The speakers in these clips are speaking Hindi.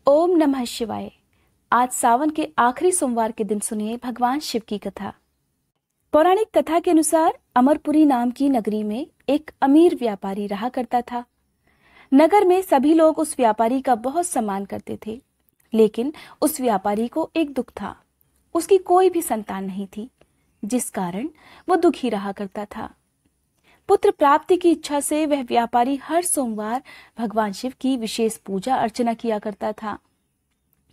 ओम नमः शिवाय। आज सावन के आखिरी सोमवार के दिन सुनिए भगवान शिव की कथा। पौराणिक कथा के अनुसार अमरपुरी नाम की नगरी में एक अमीर व्यापारी रहा करता था। नगर में सभी लोग उस व्यापारी का बहुत सम्मान करते थे, लेकिन उस व्यापारी को एक दुख था। उसकी कोई भी संतान नहीं थी, जिस कारण वो दुखी रहा करता था। पुत्र प्राप्ति की इच्छा से वह व्यापारी हर सोमवार भगवान शिव की विशेष पूजा अर्चना किया करता था।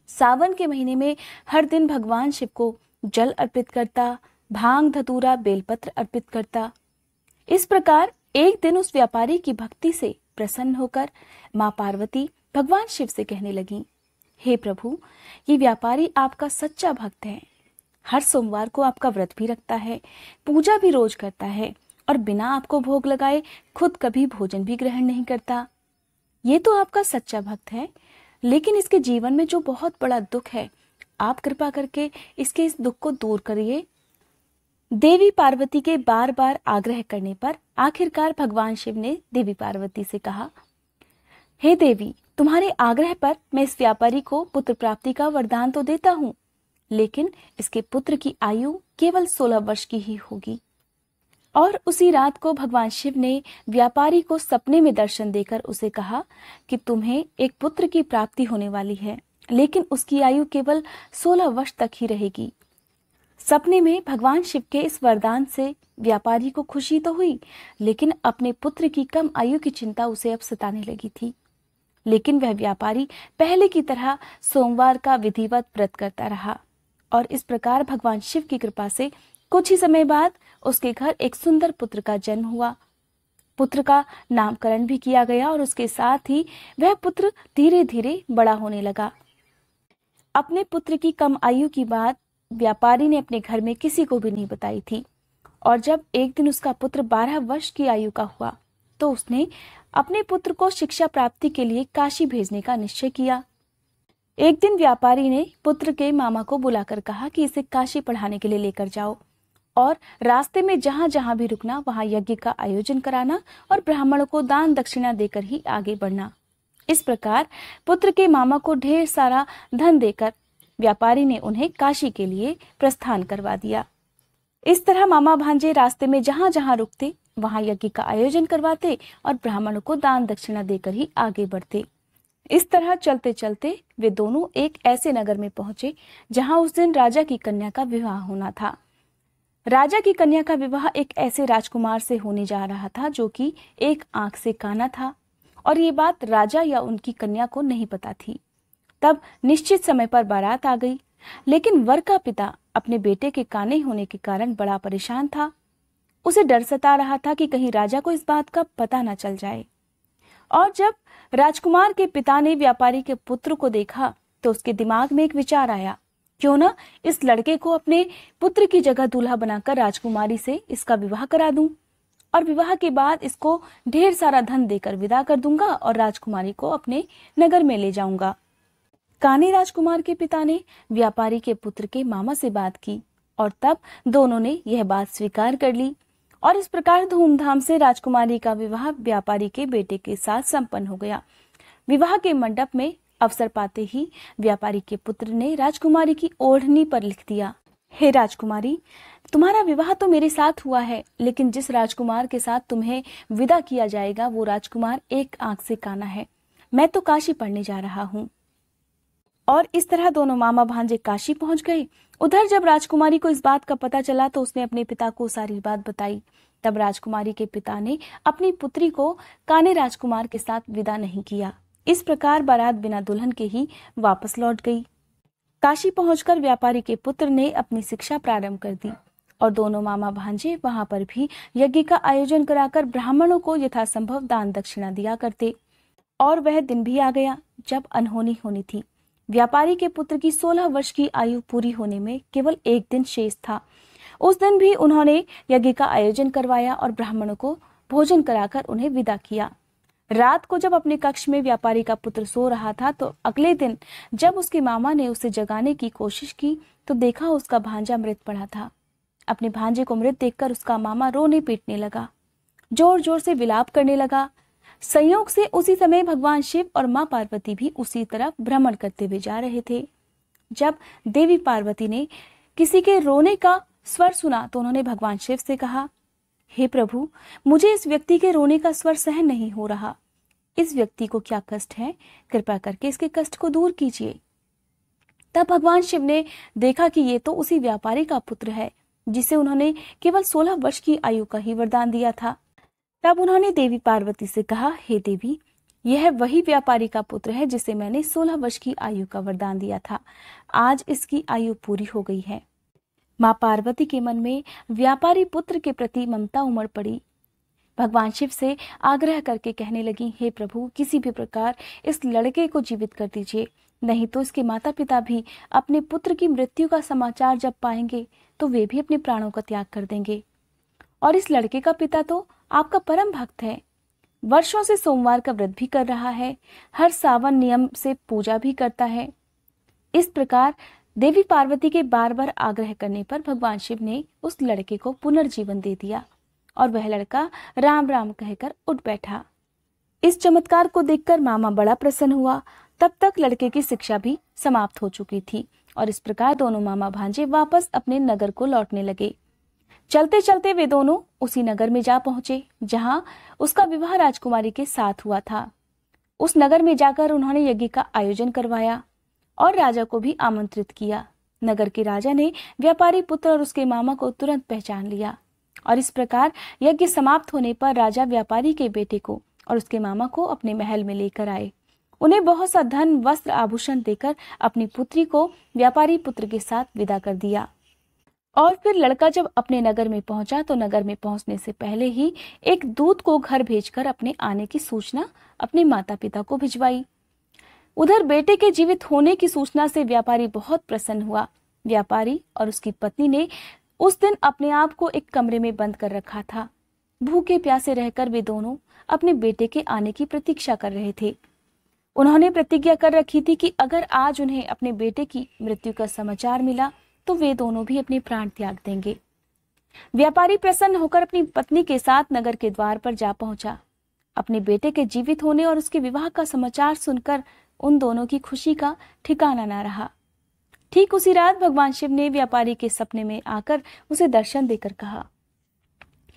सावन के महीने में हर दिन भगवान शिव को जल अर्पित करता, भांग धतूरा बेलपत्र अर्पित करता। इस प्रकार एक दिन उस व्यापारी की भक्ति से प्रसन्न होकर मां पार्वती भगवान शिव से कहने लगी, हे प्रभु, ये व्यापारी आपका सच्चा भक्त है। हर सोमवार को आपका व्रत भी रखता है, पूजा भी रोज करता है और बिना आपको भोग लगाए खुद कभी भोजन भी ग्रहण नहीं करता। ये तो आपका सच्चा भक्त है, लेकिन इसके जीवन में जो बहुत बड़ा दुख है, आप कृपा करके इसके इस दुख को दूर करिए। देवी पार्वती के बार बार आग्रह करने पर आखिरकार भगवान शिव ने देवी पार्वती से कहा, हे देवी, तुम्हारे आग्रह पर मैं इस व्यापारी को पुत्र प्राप्ति का वरदान तो देता हूँ, लेकिन इसके पुत्र की आयु केवल 16 वर्ष की ही होगी। और उसी रात को भगवान शिव ने व्यापारी को सपने में दर्शन देकर उसे कहा कि तुम्हें एक पुत्र की प्राप्ति होने वाली है, लेकिन उसकी आयु केवल 16 वर्ष तक ही रहेगी। सपने में भगवान शिव के इस वरदान से व्यापारी को खुशी तो हुई, लेकिन अपने पुत्र की कम आयु की चिंता उसे अब सताने लगी थी। लेकिन वह व्यापारी पहले की तरह सोमवार का विधिवत व्रत करता रहा और इस प्रकार भगवान शिव की कृपा से कुछ ही समय बाद उसके घर एक सुंदर पुत्र का जन्म हुआ। पुत्र का नामकरण भी किया गया और उसके साथ ही वह पुत्र धीरे धीरे बड़ा होने लगा। अपने पुत्र की कम आयु की बात व्यापारी ने अपने घर में किसी को भी नहीं बताई थी, और जब एक दिन उसका पुत्र 12 वर्ष की आयु का हुआ तो उसने अपने पुत्र को शिक्षा प्राप्ति के लिए काशी भेजने का निश्चय किया। एक दिन व्यापारी ने पुत्र के मामा को बुलाकर कहा कि इसे काशी पढ़ाने के लिए लेकर जाओ और रास्ते में जहां जहां भी रुकना वहां यज्ञ का आयोजन कराना और ब्राह्मणों को दान दक्षिणा देकर ही आगे बढ़ना। इस प्रकार पुत्र के मामा को ढेर सारा धन देकर व्यापारी ने उन्हें काशी के लिए प्रस्थान करवा दिया। इस तरह मामा भांजे रास्ते में जहां जहां रुकते वहां यज्ञ का आयोजन करवाते और ब्राह्मणों को दान दक्षिणा देकर ही आगे बढ़ते। इस तरह चलते चलते वे दोनों एक ऐसे नगर में पहुंचे जहां उस दिन राजा की कन्या का विवाह होना था। राजा की कन्या का विवाह एक ऐसे राजकुमार से होने जा रहा था जो कि एक आंख से काना था, और ये बात राजा या उनकी कन्या को नहीं पता थी। तब निश्चित समय पर बारात आ गई, लेकिन वर का पिता अपने बेटे के काने होने के कारण बड़ा परेशान था। उसे डर सता रहा था कि कहीं राजा को इस बात का पता न चल जाए। और जब राजकुमार के पिता ने व्यापारी के पुत्र को देखा तो उसके दिमाग में एक विचार आया, क्यों ना इस लड़के को अपने पुत्र की जगह दूल्हा बनाकर राजकुमारी से इसका विवाह करा दूं, और विवाह के बाद इसको ढेर सारा धन देकर विदा कर दूंगा और राजकुमारी को अपने नगर में ले जाऊंगा। काने राजकुमार के पिता ने व्यापारी के पुत्र के मामा से बात की और तब दोनों ने यह बात स्वीकार कर ली, और इस प्रकार धूमधाम से राजकुमारी का विवाह व्यापारी के बेटे के साथ संपन्न हो गया। विवाह के मंडप में अवसर पाते ही व्यापारी के पुत्र ने राजकुमारी की ओढ़नी पर लिख दिया, हे राजकुमारी, तुम्हारा विवाह तो मेरे साथ हुआ है, लेकिन जिस राजकुमार के साथ तुम्हें विदा किया जाएगा वो राजकुमार एक आंख से काना है। मैं तो काशी पढ़ने जा रहा हूँ। और इस तरह दोनों मामा भांजे काशी पहुंच गए। उधर जब राजकुमारी को इस बात का पता चला तो उसने अपने पिता को सारी बात बताई। तब राजकुमारी के पिता ने अपनी पुत्री को काने राजकुमार के साथ विदा नहीं किया। इस प्रकार बारात बिना दुल्हन के ही वापस लौट गई। काशी पहुंचकर व्यापारी के पुत्र ने अपनी शिक्षा प्रारंभ कर दी और दोनों मामा भांजे वहां पर भी यज्ञ का आयोजन कराकर ब्राह्मणों को यथासंभव दान दक्षिणा दिया करते। और वह दिन भी आ गया जब अनहोनी होनी थी। व्यापारी के पुत्र की 16 वर्ष की आयु पूरी होने में केवल एक दिन शेष था। उस दिन भी उन्होंने यज्ञ का आयोजन करवाया और ब्राह्मणों को भोजन कराकर उन्हें विदा किया। रात को जब अपने कक्ष में व्यापारी का पुत्र सो रहा था तो अगले दिन जब उसके मामा ने उसे जगाने की कोशिश की तो देखा उसका भांजा मृत पड़ा था। अपने भांजे को मृत देखकर उसका मामा रोने पीटने लगा, जोर जोर से विलाप करने लगा। संयोग से उसी समय भगवान शिव और माँ पार्वती भी उसी तरफ भ्रमण करते हुए जा रहे थे। जब देवी पार्वती ने किसी के रोने का स्वर सुना तो उन्होंने भगवान शिव से कहा, हे प्रभु, मुझे इस व्यक्ति के रोने का स्वर सहन नहीं हो रहा। इस व्यक्ति को क्या कष्ट है, कृपा करके इसके कष्ट को दूर कीजिए। तब भगवान शिव ने देखा कि ये तो उसी व्यापारी का पुत्र है जिसे उन्होंने केवल 16 वर्ष की आयु का ही वरदान दिया था। तब उन्होंने देवी पार्वती से कहा, हे देवी, यह वही व्यापारी का पुत्र है जिसे मैंने 16 वर्ष की आयु का वरदान दिया था। आज इसकी आयु पूरी हो गई है। माँ पार्वती के मन में व्यापारी पुत्र के प्रति ममता उमड़ पड़ी। भगवान शिव से आग्रह करके कहने लगी, हे प्रभु, किसी भी प्रकार इस लड़के को जीवित कर दीजिए, नहीं तो इसके माता पिता भी अपने पुत्र की मृत्यु का समाचार जब पाएंगे तो वे भी अपने प्राणों का त्याग कर देंगे। और इस लड़के का पिता तो आपका परम भक्त है, वर्षों से सोमवार का व्रत भी कर रहा है, हर सावन नियम से पूजा भी करता है। इस प्रकार देवी पार्वती के बार बार आग्रह करने पर भगवान शिव ने उस लड़के को पुनर्जीवन दे दिया और वह लड़का राम राम कहकर उठ बैठा। इस चमत्कार को देखकर मामा बड़ा प्रसन्न हुआ। तब तक लड़के की शिक्षा भी समाप्त हो चुकी थी और इस प्रकार दोनों मामा भांजे वापस अपने नगर को लौटने लगे। चलते चलते वे दोनों उसी नगर में जा पहुंचे जहां उसका विवाह राजकुमारी के साथ हुआ था। उस नगर में जाकर उन्होंने यज्ञ का आयोजन करवाया और राजा को भी आमंत्रित किया। नगर के राजा ने व्यापारी पुत्र और उसके मामा को तुरंत पहचान लिया और इस प्रकार यज्ञ समाप्त होने पर राजा व्यापारी के बेटे को और उसके मामा को अपने महल में लेकर आए। उन्हें बहुत सा धन, वस्त्र, आभूषण देकर अपनी पुत्री को व्यापारी पुत्र के साथ विदा कर दिया। और फिर लड़का जब अपने नगर में पहुंचा तो नगर में पहुंचने से पहले ही एक दूत को घर भेजकर अपने आने की सूचना अपने माता पिता को भिजवाई। उधर बेटे के जीवित होने की सूचना से व्यापारी बहुत प्रसन्न हुआ। व्यापारी और उसकी पत्नी ने उस दिन अपने आप को एक कमरे में बंद कर रखा था। भूखे प्यासे रहकर वे दोनों अपने बेटे के आने की प्रतीक्षा कर रहे थे। उन्होंने प्रतिज्ञा कर रखी थी कि अगर आज उन्हें अपने बेटे की मृत्यु का समाचार मिला तो वे दोनों भी अपने प्राण त्याग देंगे। व्यापारी प्रसन्न होकर अपनी पत्नी के साथ नगर के द्वार पर जा पहुंचा। अपने बेटे के जीवित होने और उसके विवाह का समाचार सुनकर उन दोनों की खुशी का ठिकाना न रहा। ठीक उसी रात भगवान शिव ने व्यापारी के सपने में आकर उसे दर्शन देकर कहा,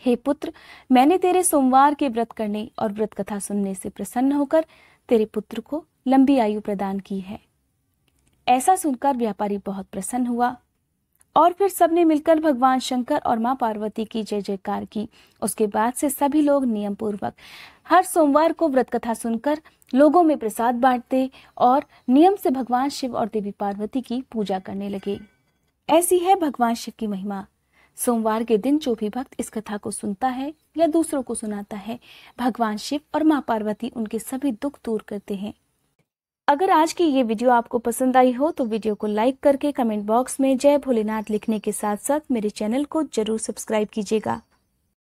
हे पुत्र, मैंने तेरे सोमवार के व्रत करने और व्रत कथा सुनने से प्रसन्न होकर तेरे पुत्र को लंबी आयु प्रदान की है। ऐसा सुनकर व्यापारी बहुत प्रसन्न हुआ और फिर सबने मिलकर भगवान शंकर और मां पार्वती की जय जयकार की। उसके बाद से सभी लोग नियम पूर्वक हर सोमवार को व्रत कथा सुनकर लोगों में प्रसाद बांटते और नियम से भगवान शिव और देवी पार्वती की पूजा करने लगे। ऐसी है भगवान शिव की महिमा। सोमवार के दिन जो भी भक्त इस कथा को सुनता है या दूसरों को सुनाता है, भगवान शिव और मां पार्वती उनके सभी दुख दूर करते हैं। अगर आज की ये वीडियो आपको पसंद आई हो तो वीडियो को लाइक करके कमेंट बॉक्स में जय भोलेनाथ लिखने के साथ साथ मेरे चैनल को जरूर सब्सक्राइब कीजिएगा।